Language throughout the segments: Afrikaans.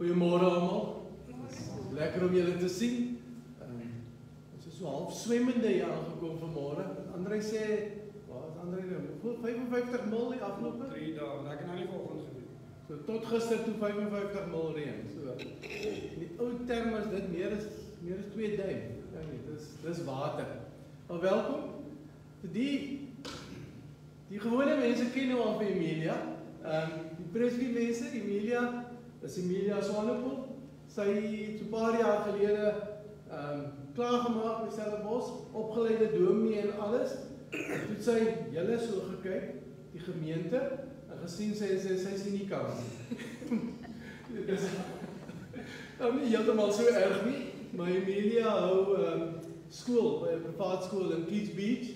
Goeiemôre almal. Lekker om julle te sien. Ons is so half swemmende hier aangekom vanmôre. André sê, waar is André nou? 55 mil die afgelope 3 dae, maar ek het nou nie vanoggend gedoen. So tot gister toe 55 mil reën. So in die ou term is dit meer as 2 duim. Ja nee, dis water. Maar welkom. Die gewone mense ken nou al vir Emilia. Die Presley mense, Emilia is Emilia Swanepoel. Sy het so 'n paar jaar gelede klaargemaak by Stellenbosch, opgeleide dominee en alles. Toe het sy julle so gekyk, die gemeente, en gesien sy sien nie kans nie. Dis nie heeltemal so erg nie, maar Emilia hou skool by 'n privaat skool in Keats Beach,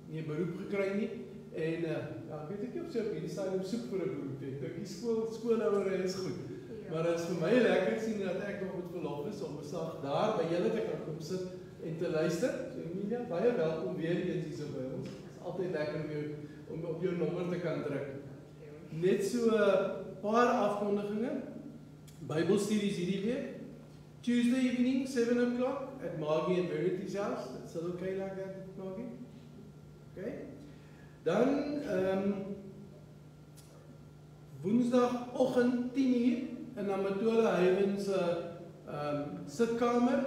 nie 'n beroep gekry nie. En ja, weet ek nie of sy op hierdie stadium soek vir 'n beroep het. Dink die skoolhouer is goed. Maar dit is vir my lekker sien dat ek nog met verlof is om 'n slag daar by julle te kan kom sit en te luister. So Emilia, baie welkom weer eens hier so by ons. Dit is altyd lekker om op jou nommer te kan druk. Net so 'n paar afkondigings. Bybelstudies hierdie week. Tuesday evening, 7 o'clock at Margie and Verity's house. That's okay like that, Margie? Okay. Dan woensdagoggend 10:00 in Amatola Hywens sitkamer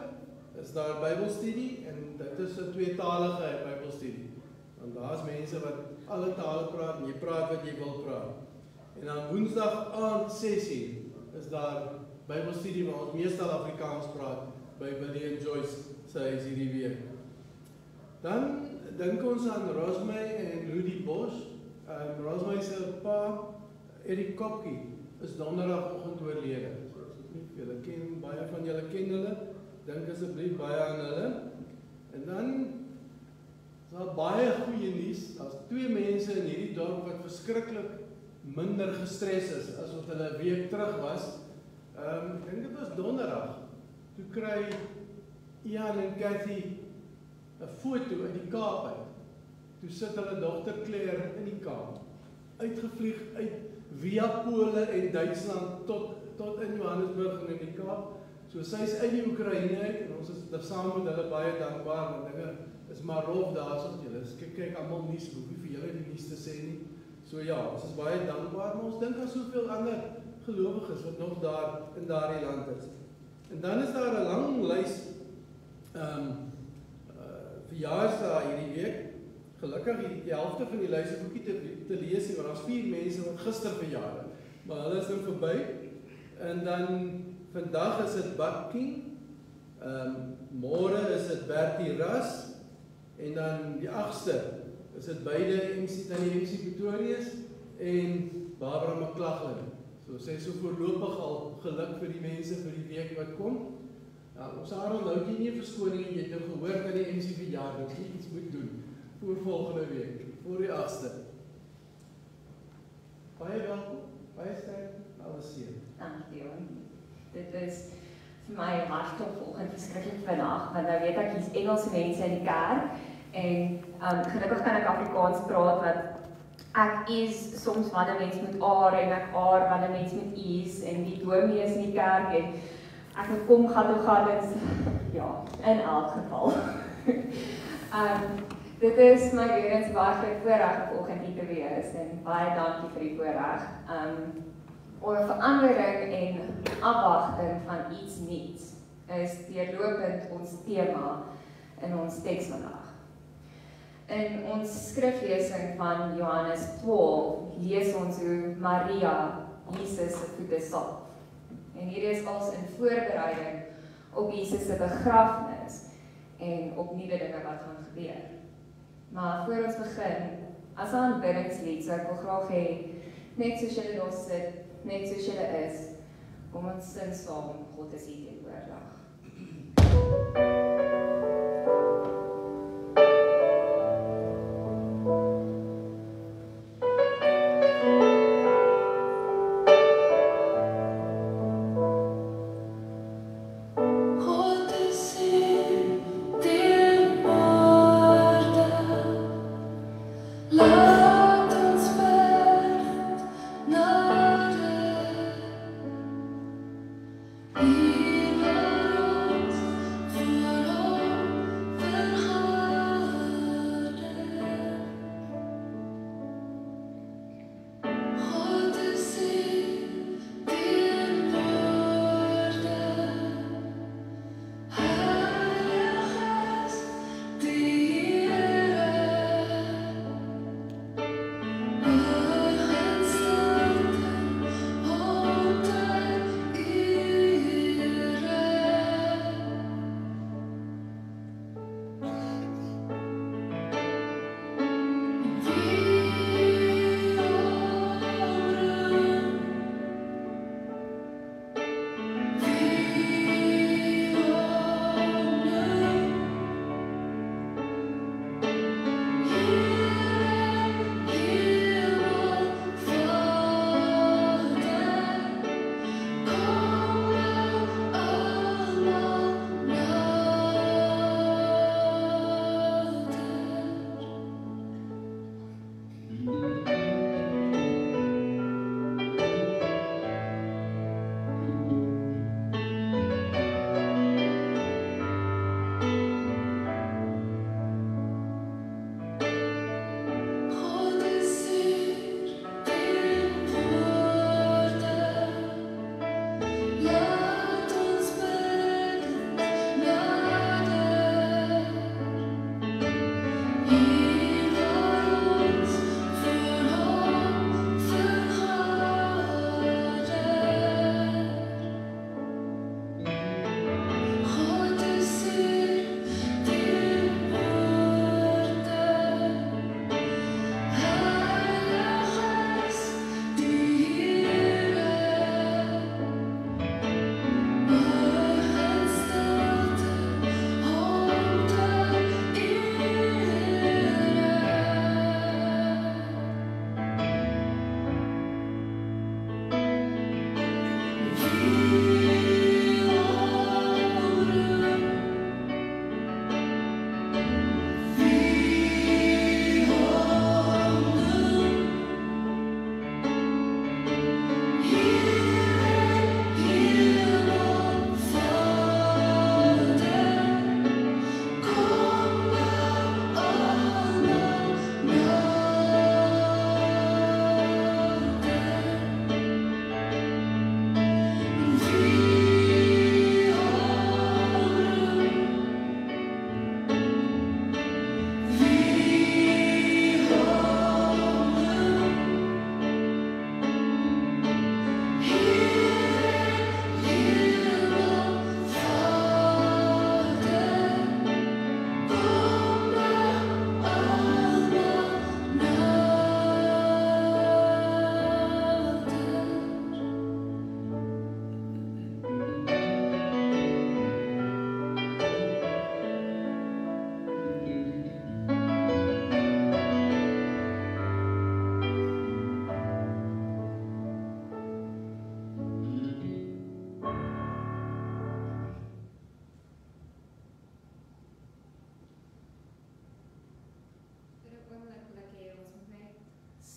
is daar Bybelstudie en dit is 'n tweetalige Bybelstudie. Want daar's mense wat alle tale praat en jy praat wat jy wil praat. En dan woensdag aand 6:00 is daar Bybelstudie waar ons meestal Afrikaans praat by Willie en Joyce se huis hierdie week. Dan dink ons aan Rosemary en Rudy Bosch. Rosemary se pa, Erik Kopkie, is donderdagoggend oorlede. Julle ken, baie van julle ken hulle. Dink asseblief baie aan hulle. En dan is daar baie goeie nuus. Daar's 2 mense in hierdie dorp wat verskriklik minder gestres is as wat hulle 'n week terug was. Ek dink dit was donderdag. Toe kry Ian en Cathy 'n foto uit die Kaap uit. Toe sit hulle dogter Claire in die Kaap. Uitgevlieg uit via Pole en Duitsland tot in Johannesburg en in die Kaap. So sy is uit die Oekraïne uit en ons is saam met hulle baie dankbaar want dinge is maar rof daar so julle. Kyk almal nuus, hoef nie vir julle die nuus te sê nie. So ja, ons is baie dankbaar, maar ons dink aan soveel ander gelowiges wat nog daar in daardie land is. En dan is daar 'n lang lys verjaarsdae hierdie week. Gelukkig die helfte van die lys is ook nie te lees nie, want daar's 4 mense wat gister verjaar het. Maar hulle is nou verby. En dan vandag is dit Bud King. Môre is dit Bertie Ras en dan die 8ste is dit beide MC Pretorius en Barbara McLaughlin. So sê so voorlopig al geluk vir die mense vir die week wat kom. Ons Aaron nou nie 'n verskoning en jy het nou gehoor dat die MC verjaar dat jy iets moet doen voor volgende week, voor die 8ste. Baie welkom, baie sterk, alles seën. Dankie. Dit is vir my hartklop vanoggend verskriklik vandag, want nou weet ek hier's Engelse mense in die kerk en gelukkig kan ek Afrikaans praat wat ek is soms wanneer mens met aar en ek aar wanneer mens met is en die dominee is in die kerk en ek moet kom gaan dit ja, in elk geval. Dit is my weer eens baie voorreg om vanoggend hier te wees en baie dankie vir die voorreg. Oor verandering en afwagting van iets nuuts is deurlopend ons tema in ons teks vandag. In ons skriflesing van Johannes 12 lees ons hoe Maria Jesus se voete salf. En hierdie is als in voorbereiding op Jesus se begrafnis en op nuwe dinge wat gaan gebeur. Maar voor ons begin, as 'n aanbiddingslied sou ek wil graag hê net soos julle daar sit, net soos julle is, kom ons sing saam, God is hier teenwoordig.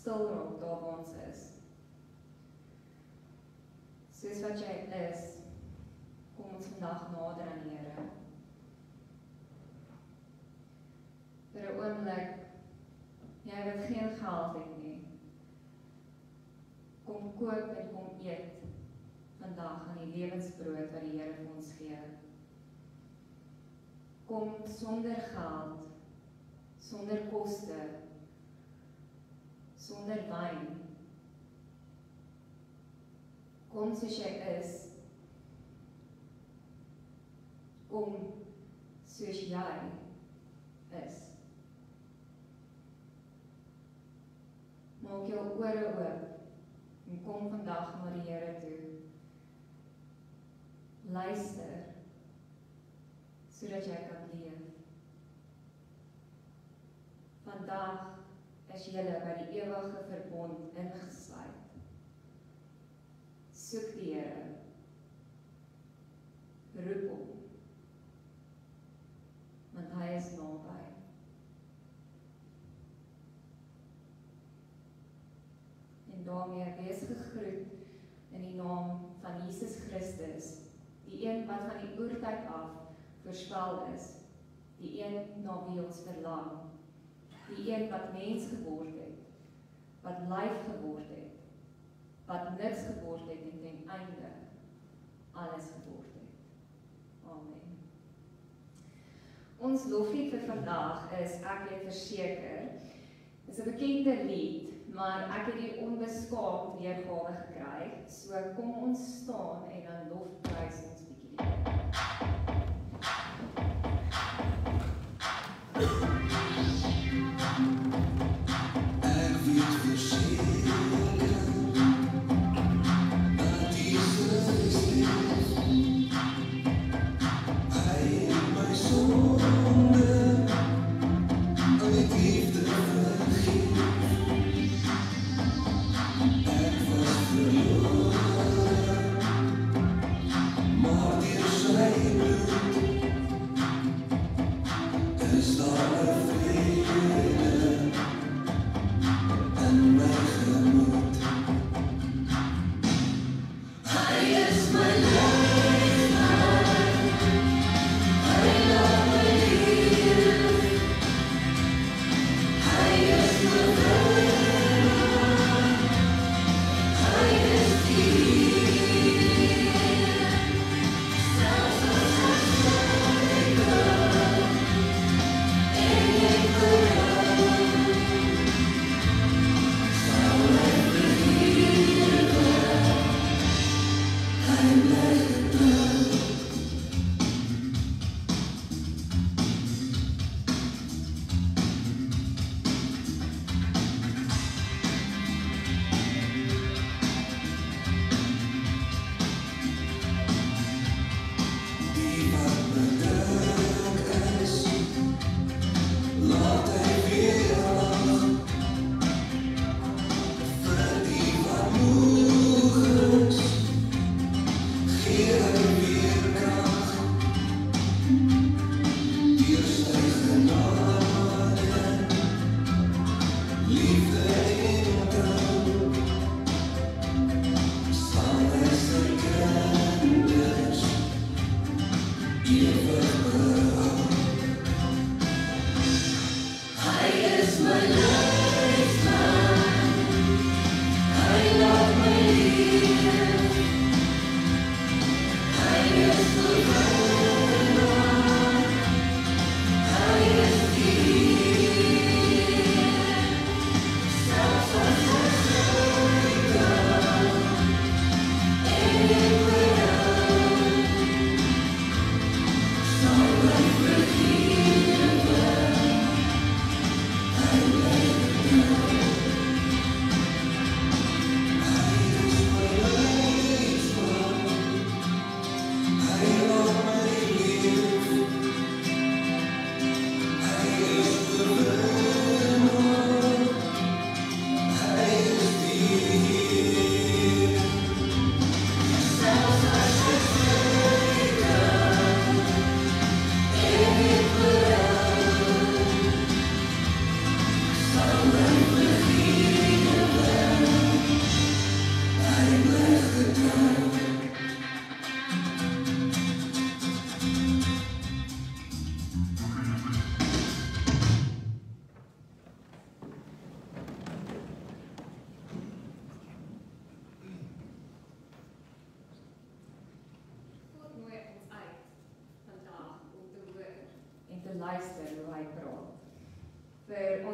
stil raak daar waar ons is. Soos wat jy is, kom ons vandag nader aan die Here. Vir 'n oomblik, jy wat geen geld het nie, kom koop en kom eet vandag aan die lewensbrood wat die Here vir ons gee. Kom sonder geld, sonder koste, sonder wyn. Kom soos jy is. Kom soos jy is. Maak jou ore oop en kom vandag na die Here toe. Luister, sodat jy kan leef. Vandag is jy by die ewige verbond ingesluit. Soek die Here. Roep hom. Want hy is naby. En daarmee wees gegroet in die naam van Jesus Christus, die een wat van die oertyd af voorspel is, die een na wie ons verlang, die een wat mens geword het, wat lyf geword het, wat niks geword het en ten einde alles geword het. Amen. Ons loflied vir vandag is Ek het verseker. Dit is 'n bekende lied, maar ek het die onbeskaamd weergawe gekry. So kom ons staan en dan lofprys ons bietjie die Here. Ek weet verseker dat Jesus leef. Hy het my sonde uit liefde vergeef. Ek was verloren, maar deur sy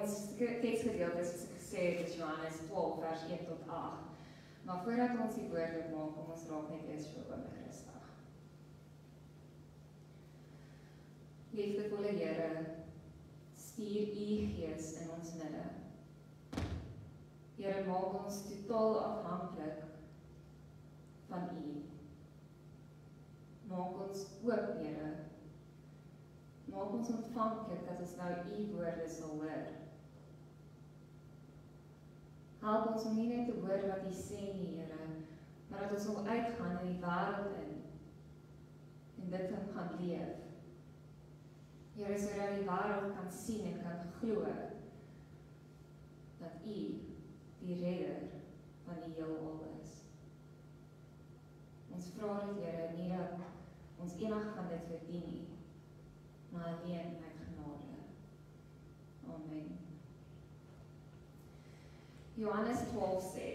ons teksgedeelte soos ek gesê het is Johannes 12 vers 1 tot 8. Maar voordat ons die woord opmaak, kom ons raak net eers vir 'n oomblik rustig. Liefdevolle Here, stuur U Gees in ons midde. Here, maak ons totaal afhanklik van U. Maak ons oop, Here. Maak ons ontvanklik dat ons nou U woorde sal hoor. Help ons om nie net te hoor wat U sê nie, Here, maar dat ons wil uitgaan in die wêreld in en dit gaan leef. Here, sodat die wêreld kan sien en kan glo dat U die redder van die heelal is. Ons vra dit, Here, nie dat ons enig van dit verdien nie, maar alleen uit genade. Amen. Johannes 12 sê,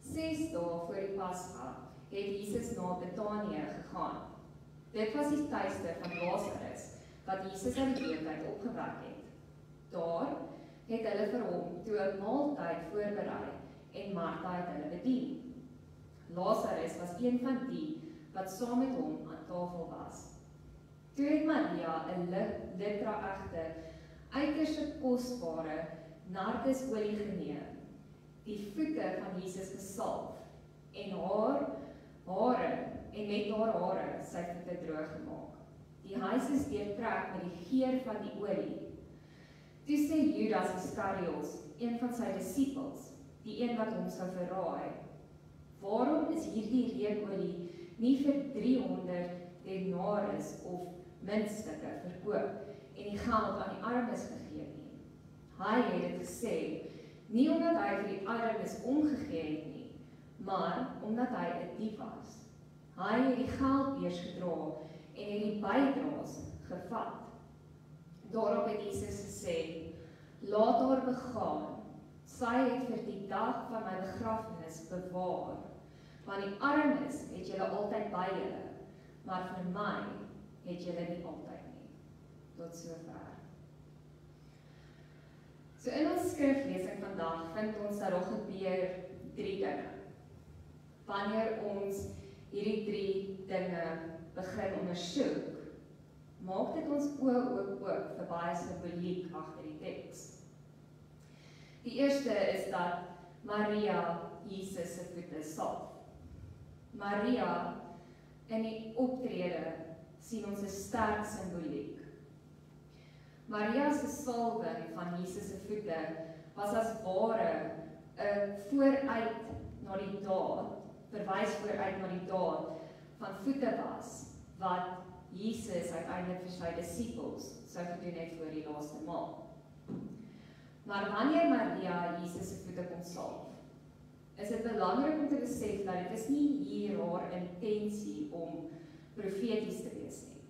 6 dae voor die Pasga het Jesus na Betanië gegaan. Dit was die tuiste van Lazarus, wat Jesus uit die dood uit opgewek het. Daar het hulle vir hom toe 'n maaltyd voorberei en Martha het hulle bedien. Lazarus was een van die wat saam met hom aan tafel was. Toe het Maria 'n litra egte, uiterste kosbare nardesolie geneem, die voete van Jesus gesalf en met haar hare sy voete droog gemaak. Die huis is deurtrek met die geur van die olie. Toe sê Judas Iskariot, een van sy disippels, die een wat hom sou verraai, waarom is hierdie reukolie nie vir 300 denaries of muntstukke verkoop en die geld aan die armes gegee nie? Hy het dit gesê, nie omdat hy vir die armes omgegee het nie, maar omdat hy 'n dief was. Hy het die geldbeurs gedra en het die bydraes gevat. Daarop het Jesus gesê, laat haar begaan. Sy het vir die dag van my begrafnis bewaar. Want die armes het julle altyd by julle, maar vir my het julle nie altyd nie. Tot sover. So in ons skriflesing vandag vind ons dat daar gebeur 3 dinge. Wanneer ons hierdie 3 dinge begin ondersoek, maak dit ons oop vir baie simboliek agter die teks. Die eerste is dat Maria Jesus se voete salf. Maria in die optrede sien ons 'n sterk simboliek. Maria se salwing van Jesus se voete was as ware 'n vooruit na die daad, verwys vooruit na die daad van voete was wat Jesus uiteindelik vir sy disippels sou gedoen het voor die laaste maal. Maar wanneer Maria Jesus se voete kom salf, is dit belangrik om te besef dat dit is nie hier haar intensie om profeties te wees nie.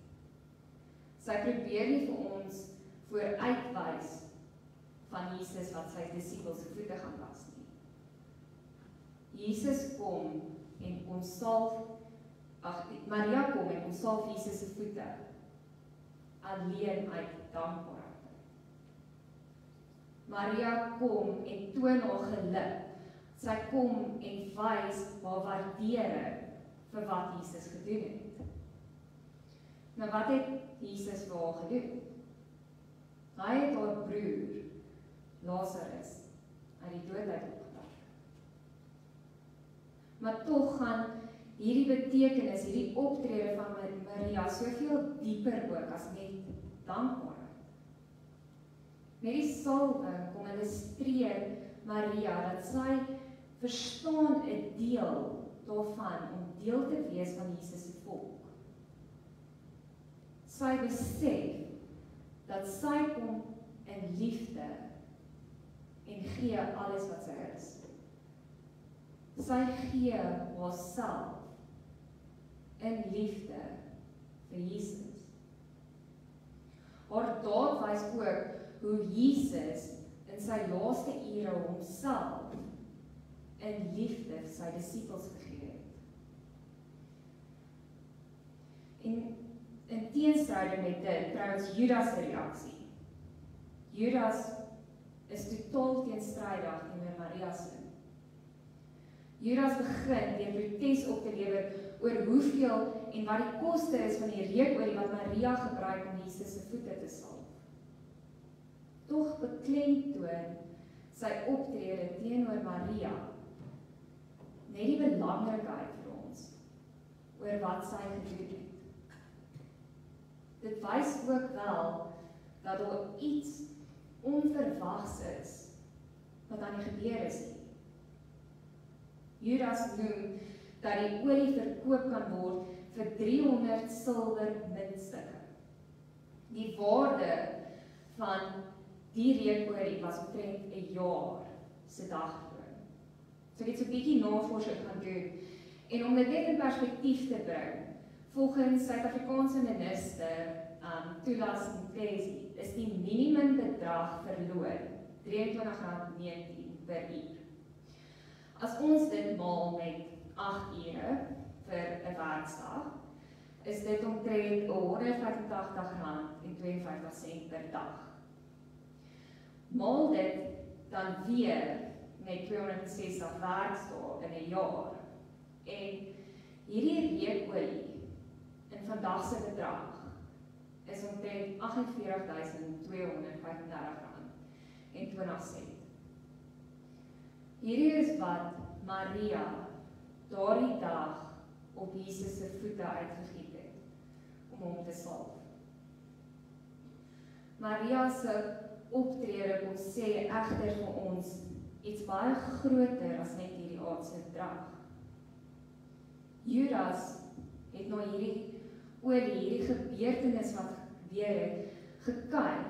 Sy probeer nie vir ons vooruitwys van Jesus wat sy disippels se voete gaan was nie. Jesus kom en ons salf, Maria kom en ons salf Jesus se voete alleen uit dankbaarheid. Maria kom en toon haar geluk. Sy kom en wys haar waardering vir wat Jesus gedoen het. Nou wat het Jesus vir haar gedoen? Hy het haar broer Lazarus uit die dood uit opgewek. Maar tog gaan hierdie betekenis, hierdie optrede van Maria soveel dieper ook as net dankbaarheid. Met die salwing kom illustreer Maria dat sy verstaan 'n deel daarvan om deel te wees van Jesus se volk. Sy besef dat sy kom in liefde en gee alles wat sy is. Sy gee haarself in liefde vir Jesus. Haar daad wys ook hoe Jesus in sy laaste ure homself in liefde vir sy disippels gegee het. En in teenstryding met dit, trouens Judas se reaksie. Judas is totaal teenstrydig teenoor Maria se. Judas begin deur protes op te lewer oor hoeveel en wat die koste is van die reukolie wat Maria gebruik om Jesus se voete te salf. Tog beklemtoon sy optrede teenoor Maria net die belangrikheid vir ons oor wat sy gedoen het. Dit wys ook wel dat daar iets onverwags is wat aan die gebeur is nie. Judas noem dat die olie verkoop kan word vir 300 silwer muntstukke. Die waarde van die reukolie was omtrent 'n jaar se dagloon. So ek het so 'n bietjie navorsing gaan doen en om dit net in perspektief te bring, volgens Suid-Afrikaanse minister Thulas Nxesi is die minimum bedrag vir loon R23.19 per uur. As ons dit maal met 8 ure vir 'n werksdag, is dit omtrent R185.52 per dag. Maal dit dan weer met 260 werksdae in 'n jaar. En hierdie reukolie in vandag se bedrag is omtrent R48.235.20. Hierdie is wat Maria daardie dag op Jesus se voete uitgegiet het om hom te salf. Maria se optrede kom sê egter vir ons iets baie groter as net hierdie aardse drag. Judas het na hierdie gebeurtenis wat gebeur het, gekyk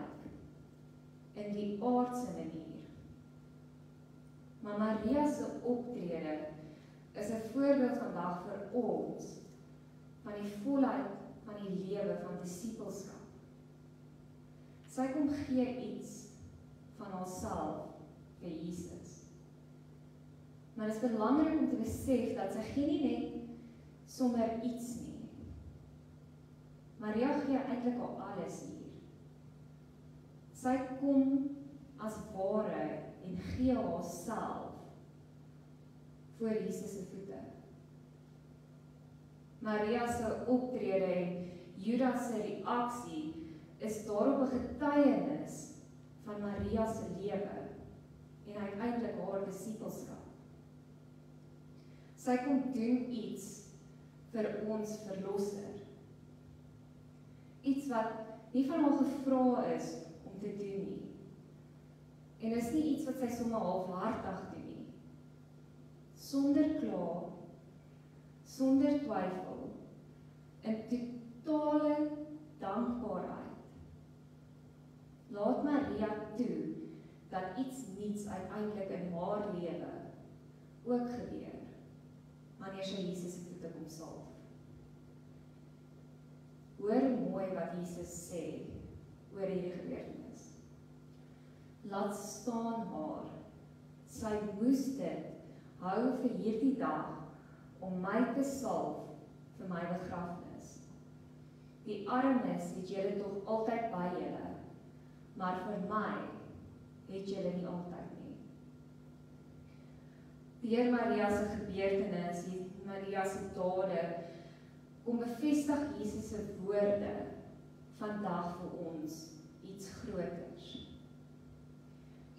in die aardse manier. Maar Maria se optrede is 'n voorbeeld vandag vir ons van die volheid van die lewe van disippelskap. Sy kom gee iets van haarself vir Jesus. Maar dit is belangrik om te besef dat sy gee nie net sommer iets nie. Maria gee eintlik al alles hier. Sy kom as ware en gee haarself voor Jesus se voete. Maria se optrede en Judas se reaksie is daarop 'n getuienis van Maria se lewe en uiteindelik haar disippelskap. Sy kom doen iets vir ons verlosser. Iets wat nie van haar gevra is om te doen nie. En is nie iets wat sy sommer halfhartig doen nie. Sonder kla, sonder twyfel, in totale dankbaarheid. Laat Maria toe dat iets niets uiteindelik in haar lewe ook gebeur wanneer sy Jesus se voete kom salf. Hoor mooi wat Jesus sê oor hierdie gebeurtenis. Laat staan haar. Sy moes dit hou vir hierdie dag om my te salf vir my begrafnis. Die armes het julle tog altyd by julle, maar vir my het julle nie altyd nie. Deur Maria se gebeurtenis, Maria se dade, kom bevestig Jesus se woorde vandag vir ons iets groters.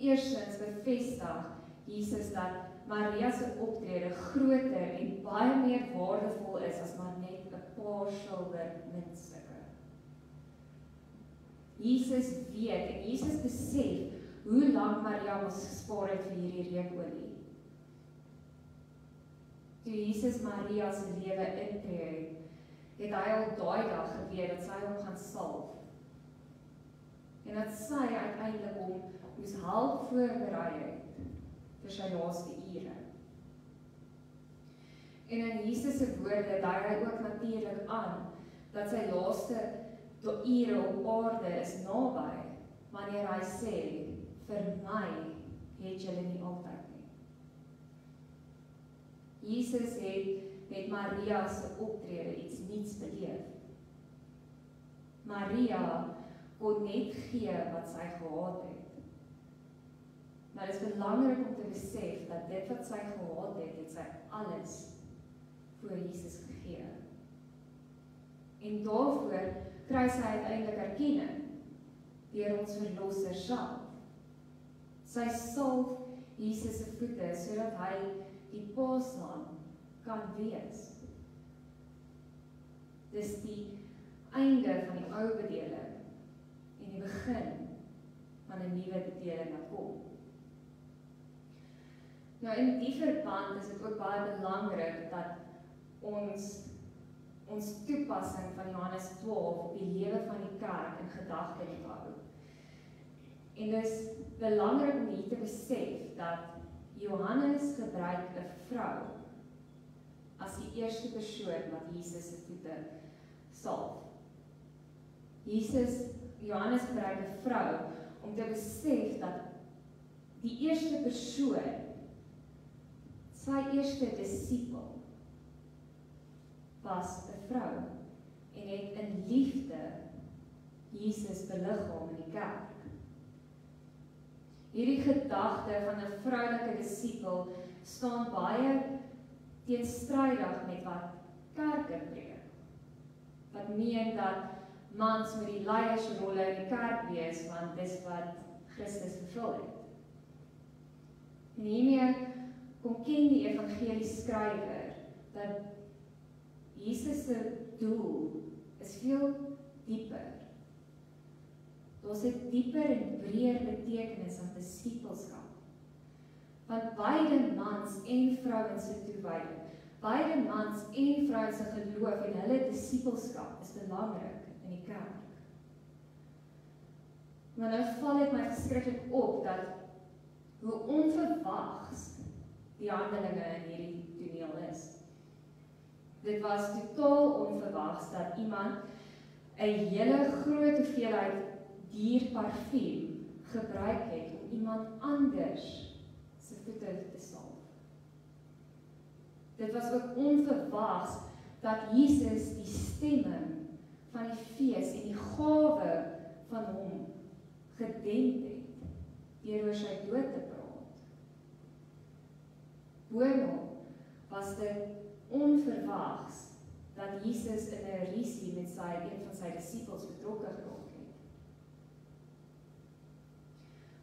Eerstens bevestig Jesus dat Maria se optrede groter en baie meer waardevol is as maar net 'n paar silwer muntstukke. Jesus weet en Jesus besef hoe lank Maria moes gespaar het vir hierdie reukolie. Toe Jesus Maria se lewe intree, het hy al daai dag geweet dat sy hom gaan salf. En dat sy uiteindelik hom moes help voorberei het vir sy laaste ure. En in Jesus se woorde dui hy ook natuurlik aan dat sy laaste ure op aarde is naby, wanneer hy sê, vir my het julle nie altyd nie. Jesus het met Maria se optrede iets niets beleef. Maria kon net gee wat sy gehad het. Maar dit is belangrik om te besef dat dit wat sy gehad het, het sy alles voor Jesus gegee. En daarvoor kry sy uiteindelik erkenning deur ons verlosser self. Sy salf Jesus se voete sodat hy die paaslam kan wees. Dis die einde van die ou bedeling en die begin van 'n nuwe bedeling wat kom. Nou in die verband is dit ook baie belangrik dat ons toepassing van Johannes 12 op die lewe van die kerk in gedagte moet hou. En dis belangrik om hier te besef dat Johannes gebruik 'n vrou as die eerste persoon wat Jesus se voete salf. Johannes gebruik 'n vrou om te besef dat die eerste persoon, sy eerste disipel, was 'n vrou en het in liefde Jesus beliggaam in die kerk. Hierdie gedagte van 'n vroulike disipel staan baie teenstrydig met wat kerke preek. Wat meen dat mans met die leiersrolle in die kerk wees, want dis wat Christus vervul het. En hiermee kom ken die evangelie skrywer dat Jesus se doel is veel dieper. Daar's 'n dieper en breër betekenis aan disipelskap. Want beide mans en vrouens se toewyding, beide mans en vrouens se geloof en hulle disipelskap is belangrik in die kerk. Maar nou val dit my verskriklik op dat hoe onverwags die handelinge in hierdie toneel is. Dit was totaal onverwags dat iemand 'n hele groot hoeveelheid dierparfuum gebruik het om iemand anders se voete te salf. Dit was ook onverwags dat Jesus die stemming van die fees en die gawe van hom gedemp het deur oor sy dood te praat. Boonop was dit onverwags dat Jesus in 'n rusie met een van sy disippels betrokke geraak het.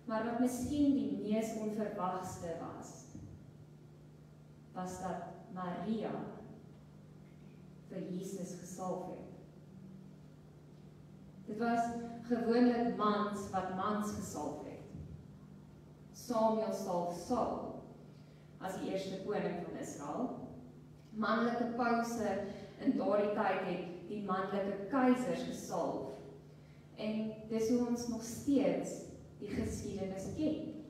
Maar wat miskien die mees onverwagste was dat Maria vir Jesus gesalf het. Dit was gewoonlik mans wat mans gesalf het. Samuel salf Saul as die eerste koning van Israel. Manlike pause in daardie tyd het die manlike keisers gesalf. En dis hoe ons nog steeds die geskiedenis ken.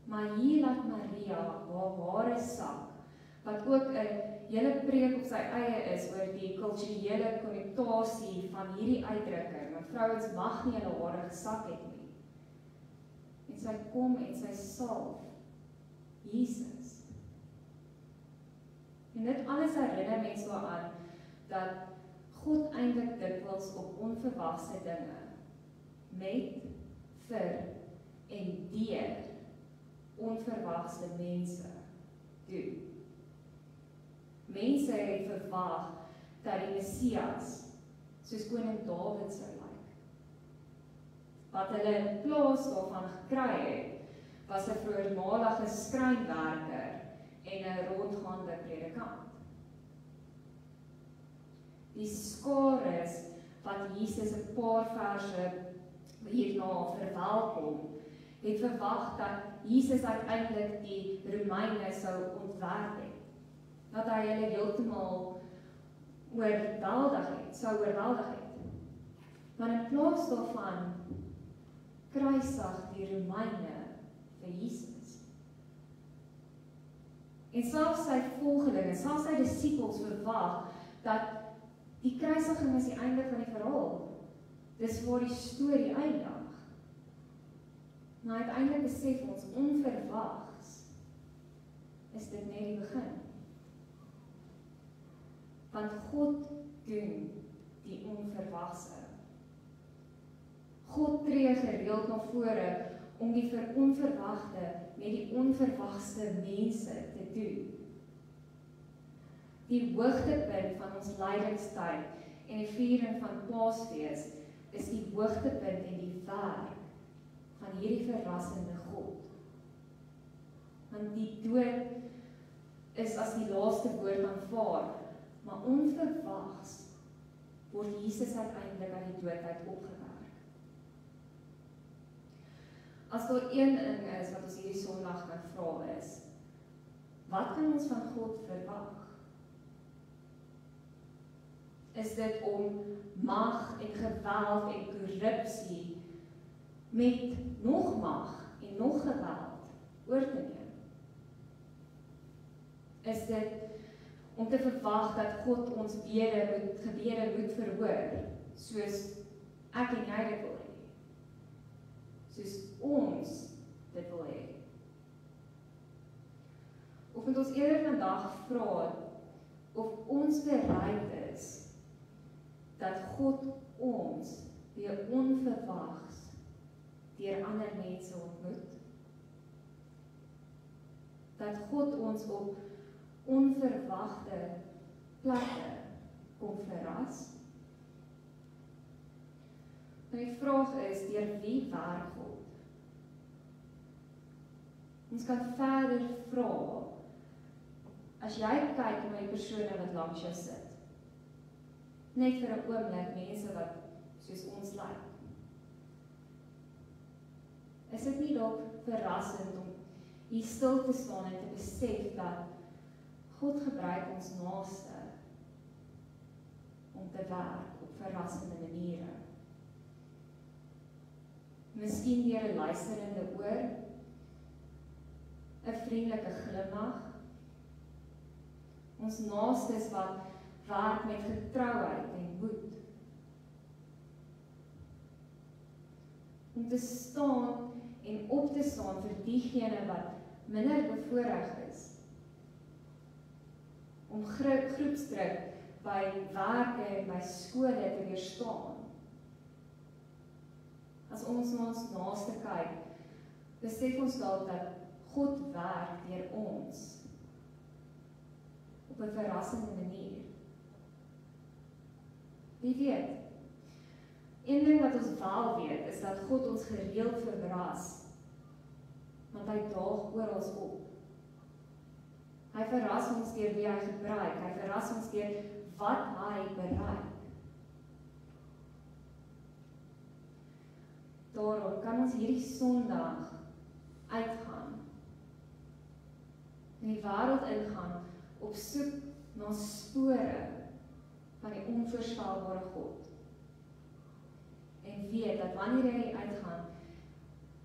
Maar hier laat Maria haar hare sak, wat ook 'n hele preek op sy eie is oor die kulturele konnotasie van hierdie uitdrukking, want vrouens mag nie hulle hare gesak het nie. En sy kom en sy salf Jesus. En dit alles herinner mense daaraan dat God eintlik dikwels op onverwagse dinge met, vir en deur onverwagse mense doen. Mense het verwag dat die Messias soos koning Dawid sou lyk. Wat hulle in plaas daarvan gekry het, was 'n voormalige skrynwerker en 'n rondgaande predikant. Die skares wat Jesus 'n paar verse hierna verwelkom, het verwag dat Jesus uiteindelik die Romeine sou ontwerp het. Dat hy hulle heeltemal sou oorweldig het. Maar in plaas daarvan kruisig die Romeine vir Jesus. En selfs sy volgelinge, selfs sy disippels verwag dat die kruisiging is die einde van die verhaal. Dis waar die storie eindig. Maar uiteindelik besef ons onverwags is dit net die begin. Want God doen die onverwagse. God tree gereeld na vore om die onverwagte met die onverwagste mense te doen. Die hoogtepunt van ons lydingstyd en die viering van Paasfees is die hoogtepunt en die werk van hierdie verrassende God. Want die dood is as die laaste woord aanvaar, maar onverwags word Jesus uiteindelik uit die dood uit opgewerk. As daar een ding is wat ons hierdie Sondag kan vra is, wat kan ons van God verwag? Is dit om mag en geweld en korrupsie met nog mag en nog geweld oor te neem? Is dit om te verwag dat God ons gebede moet verhoor, soos ek en jy dit wil hê, soos ons dit wil hê? Of moet ons eerder vandag vra of ons bereid is dat God ons weer onverwags deur ander mense ontmoet? Dat God ons op onverwagte plekke kom verras? En die vraag is, deur wie werk God? Ons kan verder vra, as jy kyk na die persone wat langs jou sit, net vir 'n oomblik mense wat soos ons lyk. Is dit nie dalk verrassend om hier stil te staan en te besef dat God gebruik ons naaste om te werk op verrassende maniere? Miskien deur 'n luisterende oor, 'n vriendelike glimlag, ons naastes wat werk met getrouheid en moed. Om te staan en op te staan vir diegene wat minder bevoorreg is. Om groepsdruk by werke en by skole te weerstaan. As ons na ons naaste kyk, besef ons dalk dat God werk deur ons op 'n verrassende manier. Wie weet, een ding wat ons wel weet, is dat God ons gereeld verras, want hy daag oral op. Hy verras ons deur wie hy gebruik, hy verras ons deur wat hy bereik. Daarom kan ons hierdie Sondag uitgaan, in die wêreld ingaan, op soek na spore van die onvoorspelbare God. En weet dat wanneer jy uitgaan,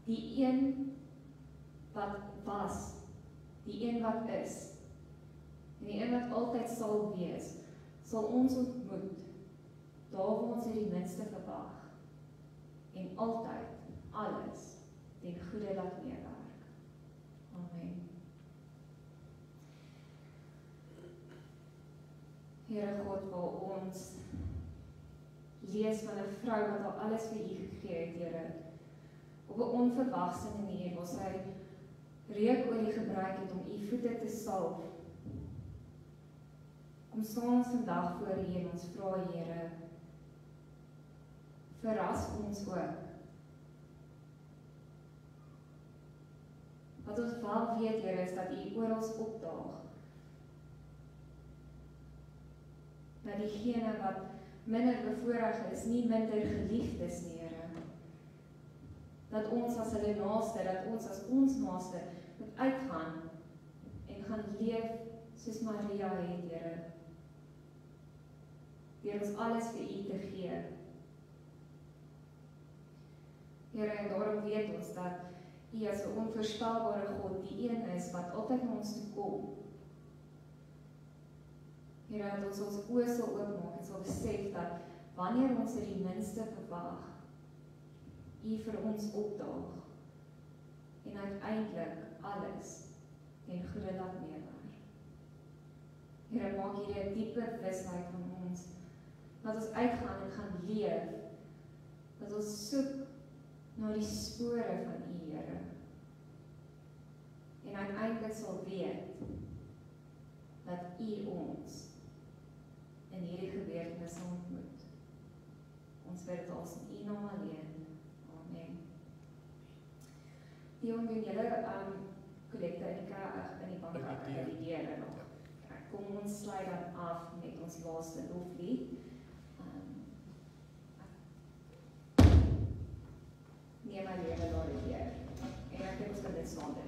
die een wat was, die een wat is, en die een wat altyd sal wees, sal ons ontmoet, daar waar ons die minste verwag, en altyd alles ten goeie laat meewerk. Amen. Here God, waar ons lees van 'n vrou wat al alles vir U gegee het, Here, op 'n onverwagse manier, waar sy reukolie gebruik het om U voete te salf. Kom staan ons vandag voor U en ons vra, Here, verras ons ook. Wat ons wel weet, Here, is dat U oral opdaag. Dat diegene wat minder bevoorreg is, nie minder geliefd is nie, Here. Dat ons as hulle naaste, dat ons as ons naaste moet uitgaan en gaan leef soos Maria het, Here. Deur ons alles vir U te gee. Here, en daarom weet ons dat U as 'n onvoorspelbare God die een is wat altyd na ons toe kom. Here, dat ons oë sal oopmaak en sal besef dat wanneer ons dit die minste verwag, U vir ons opdaag en uiteindelik alles ten goeie laat meewerk. Here, maak hierdie 'n dieper bewustheid van ons, dat ons uitgaan en gaan leef, dat ons soek na die spore van U, Here. En uiteindelik sal weet dat U ons in hierdie gebeurtenis sal ontmoet. Ons bid dit als in U naam alleen. Amen. Dion, doen julle kollekte in die bank die deure nog. Kom ons sluit dan af met ons laaste loflied. Neem my lewe laat dit Heer. En ek dink ons kan dit saam doen.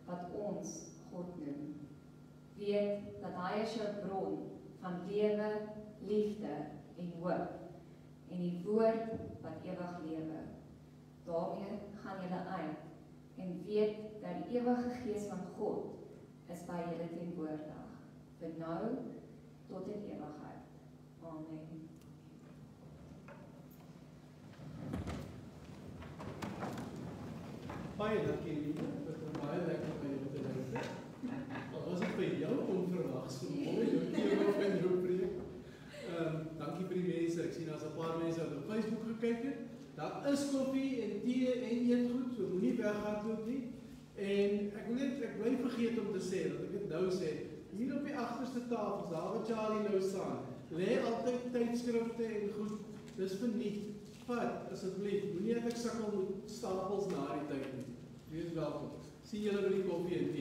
Wat ons God noem. Weet dat hy is jou bron van lewe, liefde en hoop en die woord wat ewig lewe. Daarmee gaan julle uit en weet dat die ewige gees van God is by julle teenwoordig, vir nou tot in ewigheid. Amen. Baie dankie Lieve, dit was baie lekker by jou te luister. Al was het vir jou onverwags vanmorgen, jou thema van jou preek. Dankie vir die mense, ek sien daar's 'n paar mense wat op Facebook gekyk het. Daar is koffie en tee en eetgoed, so moenie weghardloop nie. En ek bly vergeet om te sê, dat ek dit nou sê, hier op die agterste tafels, daar waar Charlie nou staan, lê altyd tydskrifte en goed, dis verniet. Vat, asseblief, moenie dat ek sukkel met stapels na die tyd nie. Wees welkom. Sien julle by die koffie en tee.